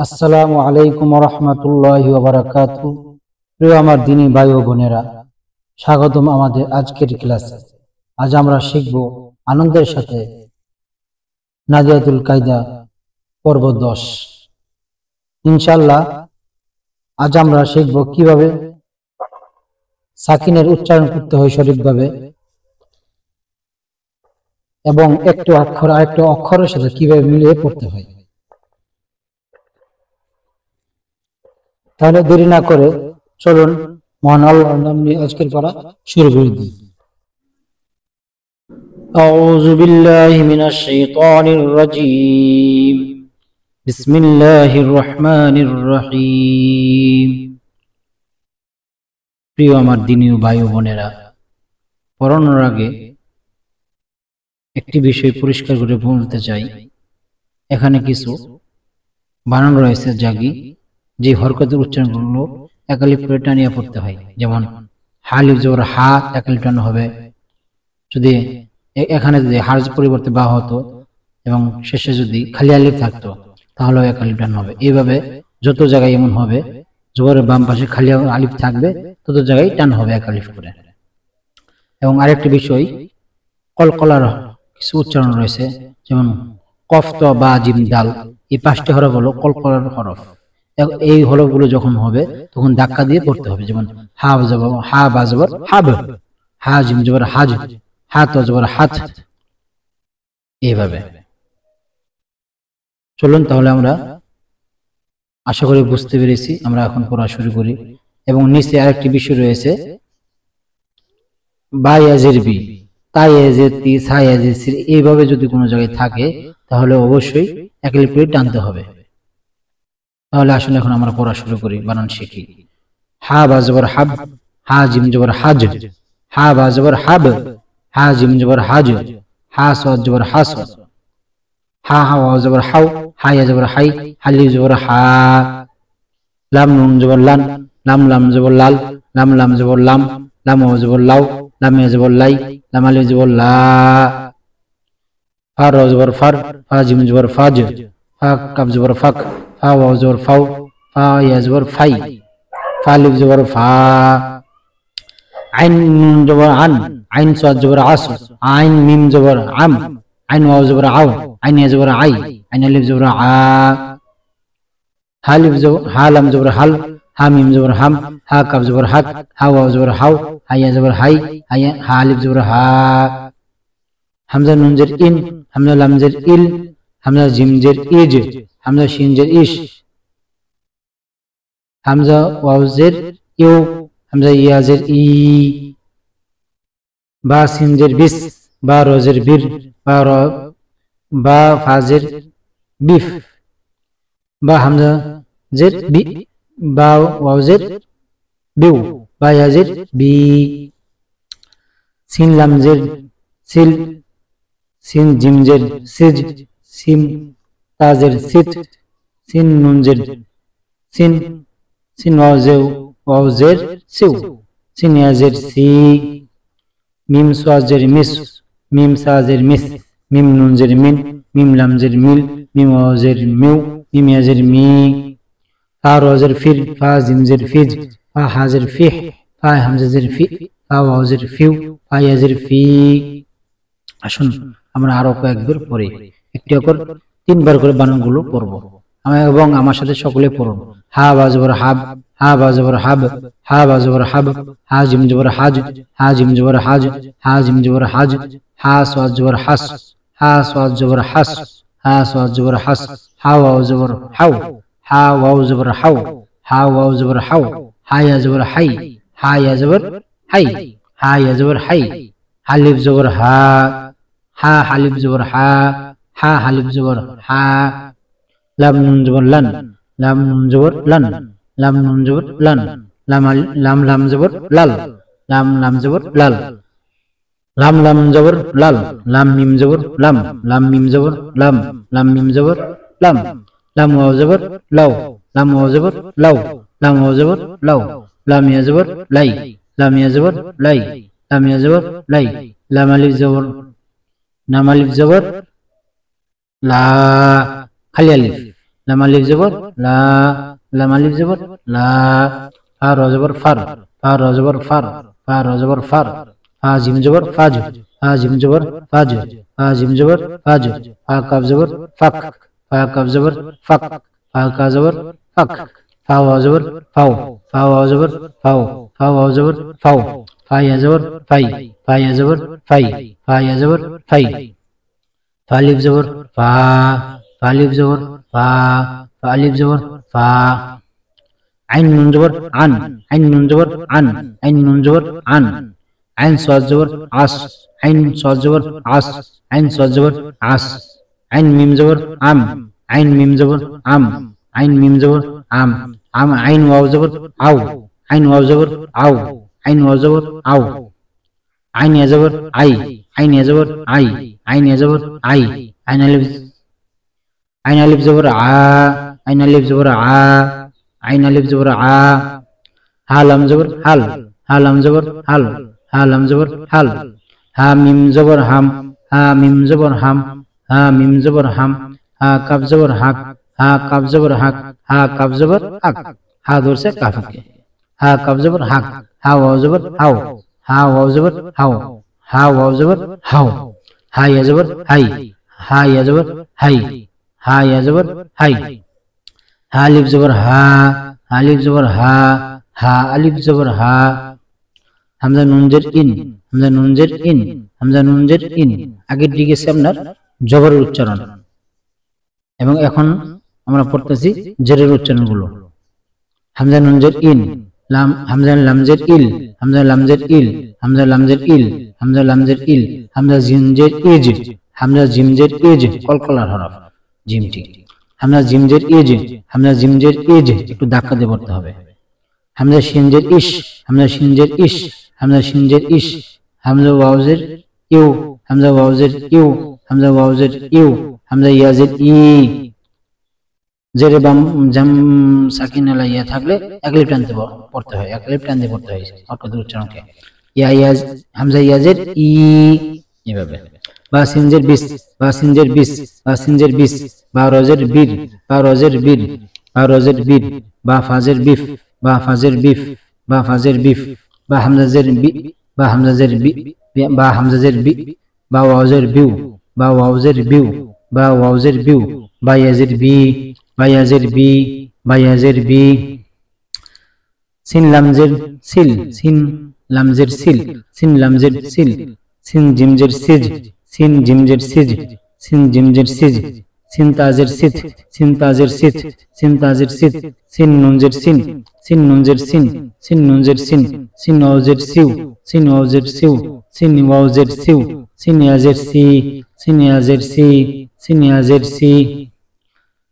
আসসালামু আলাইকুম রহমতুল্লাহি ওয়া বারাকাতুহু। প্রিয় আমার দিনী ভাই ও বোনেরা, স্বাগতম আমাদের আজকের ক্লাসে। আজ আমরা শিখব আনন্দের সাথে নাদিয়াতুল কায়দা পর্ব 10। ইনশাআল্লাহ আজ আমরা শিখব কিভাবে সাকিনের উচ্চারণ করতে হয় সঠিকভাবে, এবং একটি অক্ষর আরেকটি অক্ষরের সাথে কিভাবে মিলিয়ে পড়তে হয়। তাহলে দেরি না করে চলুন মহান আল্লাহর নাম নিয়ে আজকের পড়া শুরু করে দিই। আউযু বিল্লাহি মিনাশ শাইতানির রাজীম। বিসমিল্লাহির রহমানির রহিম। প্রিয় আমার দ্বীনি ভাই ও বোনেরা, পড়ানোর আগে একটি বিষয় পরিষ্কার করে বলতে চাই। এখানে কিছু বানান রয়েছে যে হরকতের উচ্চারণগুলো একালিফ করে টানিয়ে পড়তে হয়। যেমন হালিফ জবর হা একালিফ টানো হবে। যদি এখানে যদি হার পরিবর্তে বা হতো এবং শেষে যদি খালি আলিফ থাকতো তাহলে একালিফ টানো হবে। এইভাবে যত জায়গায় এমন হবে জবরের বাম পাশে খালি আলিফ থাকবে তত জায়গায় টান হবে একালিফ করে। এবং আরেকটি বিষয়, কলকলার কিছু উচ্চারণ রয়েছে, যেমন কফ ত বা জিম দাল, এই 5টি হরফ হলো কলকলার হরফ। এই হরফগুলো যখন হবে তখন ধাক্কা দিয়ে পড়তে হবে। যেমন হা জবর হা বা জবর হাব, হা জিম জবর হাজ, হা তো জবর হাত। এইভাবে চলুন, তাহলে আমরা আশা করি বুঝতে পেরেছি। আমরা এখন পড়া শুরু করি। এবং নিচে আরেকটি বিষয় রয়েছে, বা ইয়াজির বি, তাই ইয়াজির তি, সা ইয়াজির সির, এইভাবে যদি কোনো জায়গায় থাকে তাহলে অবশ্যই একালিফ করে টানতে হবে। তাহলে আসলে এখন আমরা পড়া শুরু করি, বানান শিখি। হা বা জবর হাব, হা জিম জবর হাজ, হা বা জবর হাব, হা জিম জবর হাজ, হা সাদ জবর হাস, হা হা ওয়াও জবর হাও, হা ইয়া জবর হাই, হালি জবর হা, লাম নুন জবর লান, লাম লাম জবর লাল, লাম লাম জবর লাম, লাম ওয়াও জবর লাও, লাম ইয়া জবর লাই, লাম আলিফ জবর লা, ফা র জবর ফার, ফা জিম জবর ফাজ, ফা কাব জবর ফাক, ফা ওয়াও জবর ফাও, ফা ইয়া জবর ফাই, ফা লিফ জবর ফা, আইন নুন জবর আন, আইন সাদ জবর আস, আইন মিম জবর আম, আইন ওয়াও জবর আও, আইন ইয়া জবর আই, আইন আলিফ জবর আ, হা লিফ জবর হা লাম জবর হাল, হা মিম জবর হাম, হা কাব জবর হাক, হা ওয়াও জবর হাও, হা ইয়া জবর হাই, হা আলিফ জবর হা, হামজা নুন জের ইন, হামজা লাম জের ইল, হামজা জিম জের ইজ, হামজা শিন জের ইশ, হামজা ওয়াও জের ইউ, হামজা ইয়া জের ই, বা সিন জের বিস, বা র জের বির, বা ফা জের বিফ, বা হামজা জের বি, বা ওয়াও জের বিউ, বা ইয়া জের বি, সিন লাম জের সিল, সিন জিম জের সিজ, সিম তা জের সিট, সিন নুন জের সিন, সিন ওয়াও জের সিউ, সিন ইয়া জের সি, মিম সাদ জের মিস, মিম সা জের মিস, মিম নুন জের মিন, মিম লাম জের মিল, মিম ওয়াও জের মিউ, মিম ইয়া জের মি, ফা র জের ফির, ফা জিম জের ফিজ, ফা হা জের ফিহ, ফা হামজা জের ফি, ফা ওয়াও জের ফিউ, ফা ইয়া জের ফি। আসুন আমরা আরো কয়েকবার পড়ি, একটি অক্ষর 3বার করে বানানগুলো পড়ব এবং আমার সাথে সকলে পড়ুন। হা বা জবর হাব, হা বা জবর হাব, হা বা জবর হাব, হা জিম জবর হাজ, হা জিম জবর হাজ, হা জিম জবর হাজ, হা সাদ জবর হাস, হা সাদ জবর হাস, হা সাদ জবর হাস, হা ওয়াও জবর হাও, হা ওয়াও জবর হাও, হা ওয়াও জবর হাও, হা ইয়া জবর হাই, হা ইয়া জবর হাই, হা ইয়া জবর হাই, হালিফ জবর হা, হা হালিফ জবর হা, হা হালিফ জবর হা, লাম নুন জবর লান, লাম নুন জবর লান, লাম নুন জবর লান, লাম লাম জবর লাল, লাম লাম জবর লাল, লাম লাম জবর লাল, লাম মিম জবর লাম, লাম মিম জবর লাম, লাম মিম জবর লাম, লাম ওয়াও জবর লাও, লাম ওয়াও জবর লাও, লাম ওয়াও জবর লাও, লাম ইয়া জবর লাই, লাম ইয়া জবর লাই, লাম ইয়া জবর লাই, লাম আলিফ জবর, নাম আলিফ জবর লা, খালি আলিফ, লাম আলিফ জবর লা, লাম আলিফ জবর লা, ফা র জবর ফার, ফা র জবর ফার, ফা র জবর ফার, ফা জিম জবর ফাজ, ফা জিম জবর ফাজ, ফা জিম জবর ফাজ, ফা কাফ জবর ফাক, ফা কাফ জবর ফাক, ফা কা জবর ফাক, ফা ওয়াও জবর ফাও, ফা ওয়াও জবর ফাও, ফা ওয়াও জবর ফাও, ফা ইয়া জবর ফাই, ফা ইয়া জবর ফাই, ফা ইয়া জবর ফাই, ফা আলিফ জবর ফা, ফা আলিফ জবর ফা, ফা আলিফ জবর ফা, আইন নুন জবর আন, আইন নুন জবর আন, আইন নুন জবর আন, আইন সাদ জবর আস, আইন সাদ জবর আস, আইন সাদ জবর আস, আইন মিম জবর আম, আইন মিম জবর আম, আইন মিম জবর আম, আম আইন ওয়াও জবর আও, আইন ওয়াও জবর আও, আইন ওয়াও জবর আও, আইন ইয়া জবর আই, আইন ইয়া জবর আই, আইন ইয়া জবর আই, আইন আলিফ, আইন আলিফ জবর আ, আইন আলিফ জবর আ, আইন আলিফ জবর আ, হা লাম জবর হাল, হা লাম জবর হাল, হা লাম জবর হাল, হা মিম জবর হাম, হা মিম জবর হাম, হা মিম জবর হাম, হা কাফ জবর হাক, হা কাফ জবর হাক, হা কাফ জবর হাক, হা ধরছে কাফকে, হা কাফ জবর হাক, হা ওয়াও জবর হাও, হা ওয়াও জবর হাও, হা ওয়াও জবর হাও, হা ইয়া জবর হাই, হা ইয়া জবর হাই, হা ইয়া জবর হাই, হা আলিফ জবর হা, হা আলিফ জবর হা, হা আলিফ জবর হা, হামজা নুন জের ইন, হামজা নুন জের ইন, হামজা নুন জের ইন, আগের দিকে আপনার জবরের উচ্চারণ, এবং এখন আমরা পড়তেছি জেরের উচ্চারণগুলো। হামজা নুন জের ইন, লাম, হামজা লাম জের ইল, হামজা লাম জের ইল, হামজা লাম জের ইল, হামজা লাম জের ইল, হামজা জিম জের ইজ, হামজা জিম জের ইজ, কলকলার হরফ জিমটি, হামজা জিম জের ইজ, হামজা জিম জের ইজ, একটু ধাক্কা দিয়ে পড়তে হবে। হামজা শিন জের ইশ, হামজা শিন জের ইশ, হামজা শিন জের ইশ, হামজা ওয়াও জের ইউ, হামজা ওয়াও জের ইউ, হামজা ওয়াও জের ইউ, হামজা ইয়া জের ই, জেরে বাম জাম সাকিন আলা ইয়া থাকলে এক লিপ টানতে পড়তে হয়, এক লিপ টানতে পড়তে হয় অর্থ উচ্চারণকে। ইয়া ইয়া, হামজা ইয়া জের ই, এভাবে। বা সিনজের বিস, বা সিনজের বিস, বা সিনজের বিস, বা রজের বীর, বা রজের বীর, বা রজের বীর, বা ফাজের বিফ, বা ফাজের বিফ, বা ফাজের বিফ, বা হামজাজের বি, বা হামজাজের বি, বা হামজাজের বি, বা ওয়াজের বিউ, বা ওয়াজের বিউ, বা ওয়াজের বিউ, বা ইয়াজের বি, বা ইয়াজের বি, বা ইয়াজের বি, সিন লামজের সিল, সিন লামজের সিল, সিন লামজের সিল, সিন জিমজের সিজ, সিন জিমজের সিজ, সিন জিমজের সিজ, সিন তাজের সিত, সিন তাজের সিত, সিন তাজের সিত, সিন নুনজের সিন, সিন নুনজের সিন, সিন নুনজের সিন, সিন ওয়াজের সিউ, সিন ওয়াজের সিউ, সিন ওয়াজের সিউ, সিন ইয়াজের সি, সিন ইয়াজের সি, সিন ইয়াজের সি,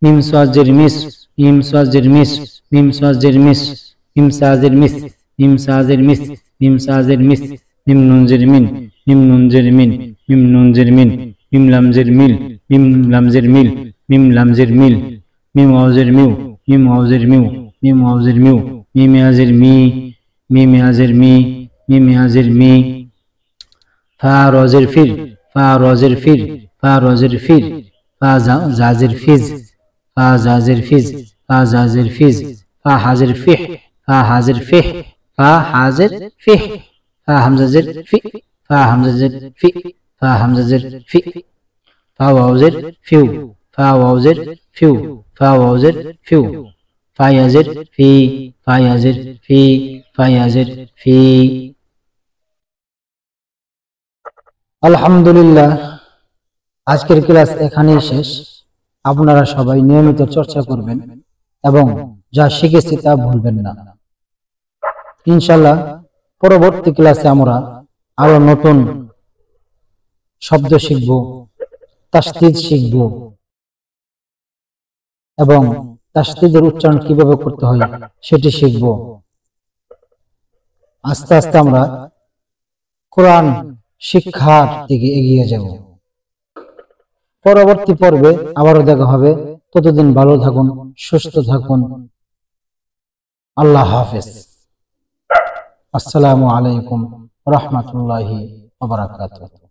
মিম সাজের মিস, মিম সাজের মিস, মিম সাজের মিস, মিম সাজের মিস, মিম সাজের মিস, মিম সাজের মিস, মিম নুনজের মিন, মিম নুনজের মিন, মিম নুনজের মিন, মিম লামজের মিল, মিম লামজের মিল, মিম লামজের মিল, মিম ওয়াজের মিউ, মিম ওয়াজের মিউ, মিম ওয়াজের মিউ, মিম ইয়াজের মি, মিম ইয়াজের মি, মিম ইয়াজের মি, ফা রজের ফির, ফা রজের ফির, ফা রজের ফির, ফা জাজের ফিজ, ফা জাজের ফিজ, ফা জাজের ফিজ, ফা হাজের ফিহ, ফা হাজের ফিহ, ফা হাজের ফিহ, ফা হামজাজের ফি, ফা হামজাজের ফি, ফা হামজাজের ফি, ফা ওয়াজের ফিউ, ফা ওয়াজের ফিউ, ফা ওয়াজের ফিউ, ফা ইয়াজের ফি, ফা ইয়াজের ফি, ফা ইয়াজের ফি। আলহামদুলিল্লাহ, আজকের ক্লাস এখানেই শেষ। আপনারা সবাই নিয়মিত চর্চা করবেন এবং যা শিখেছি তা ভুলবেন না। ইনশাআল্লাহ পরবর্তী ক্লাসে আমরা আরো নতুন শব্দ শিখব, তাসদীদ শিখব এবং তাসদীদের উচ্চারণ কিভাবে করতে হয় সেটি শিখব। আস্তে আস্তে আমরা কোরআন শিক্ষার দিকে এগিয়ে যাব। পরবর্তী পর্বে আবারও দেখা হবে। ততদিন ভালো থাকুন, সুস্থ থাকুন। আল্লাহ হাফেজ। আসসালামু আলাইকুম ওয়া রাহমাতুল্লাহি ওয়া বারাকাতুহু।